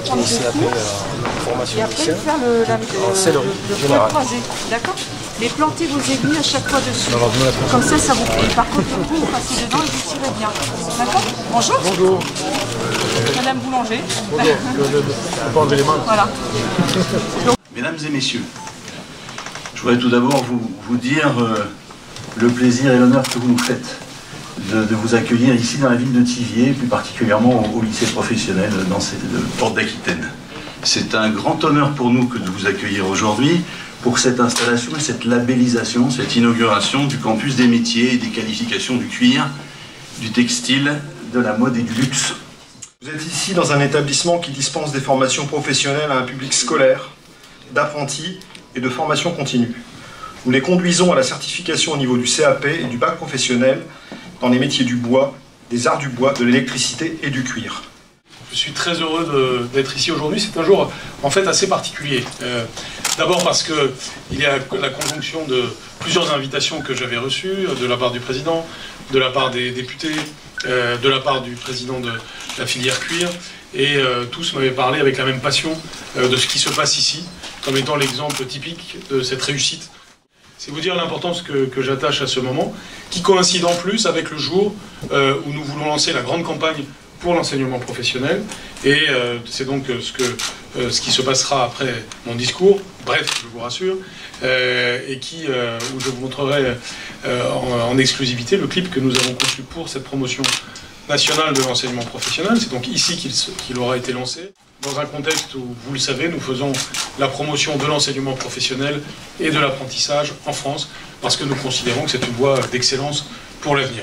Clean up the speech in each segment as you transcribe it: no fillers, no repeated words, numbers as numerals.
prendre deux cours et après faire le point croisé, d'accord? Mais plantez vos aiguilles à chaque fois dessus. Comme ça vous plaît. Par contre, le coup, vous passez dedans et vous tirez bien. D'accord? Bonjour. Bonjour. Madame Boulanger. Bonjour. Je peux enlever les mains. Voilà. Mesdames et messieurs, je voudrais tout d'abord vous dire le plaisir et l'honneur que vous nous faites de vous accueillir ici dans la ville de Thiviers, plus particulièrement au lycée professionnel dans cette Porte d'Aquitaine. C'est un grand honneur pour nous que de vous accueillir aujourd'hui pour cette installation et cette labellisation, cette inauguration du campus des métiers et des qualifications du cuir, du textile, de la mode et du luxe. Vous êtes ici dans un établissement qui dispense des formations professionnelles à un public scolaire, d'apprentis et de formation continue. Nous les conduisons à la certification au niveau du CAP et du bac professionnel dans les métiers du bois, des arts du bois, de l'électricité et du cuir. Je suis très heureux d'être ici aujourd'hui. C'est un jour en fait assez particulier. D'abord parce qu'il y a la conjonction de plusieurs invitations que j'avais reçues de la part du président, de la part des députés, de la part du président de la filière cuir. Et tous m'avaient parlé avec la même passion de ce qui se passe ici, comme étant l'exemple typique de cette réussite. C'est vous dire l'importance que j'attache à ce moment, qui coïncide en plus avec le jour où nous voulons lancer la grande campagne pour l'enseignement professionnel. Et c'est donc ce qui se passera après mon discours, bref, je vous rassure, et où je vous montrerai en exclusivité le clip que nous avons conçu pour cette promotion nationale de l'enseignement professionnel. C'est donc ici qu'il aura été lancé, dans un contexte où, vous le savez, nous faisons la promotion de l'enseignement professionnel et de l'apprentissage en France, parce que nous considérons que c'est une voie d'excellence pour l'avenir.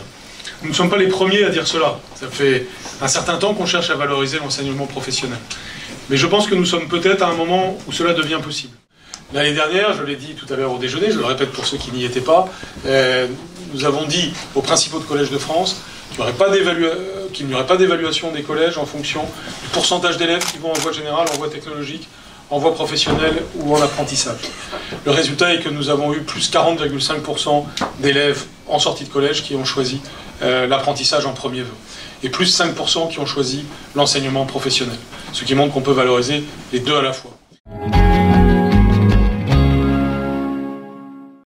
Nous ne sommes pas les premiers à dire cela. Ça fait un certain temps qu'on cherche à valoriser l'enseignement professionnel. Mais je pense que nous sommes peut-être à un moment où cela devient possible. L'année dernière, je l'ai dit tout à l'heure au déjeuner, je le répète pour ceux qui n'y étaient pas, nous avons dit aux principaux de collèges de France qu'il n'y aurait pas d'évaluation des collèges en fonction du pourcentage d'élèves qui vont en voie générale, en voie technologique, en voie professionnelle ou en apprentissage. Le résultat est que nous avons eu plus 40,5% d'élèves en sortie de collège qui ont choisi l'apprentissage en premier vœu, et plus 5% qui ont choisi l'enseignement professionnel, ce qui montre qu'on peut valoriser les deux à la fois.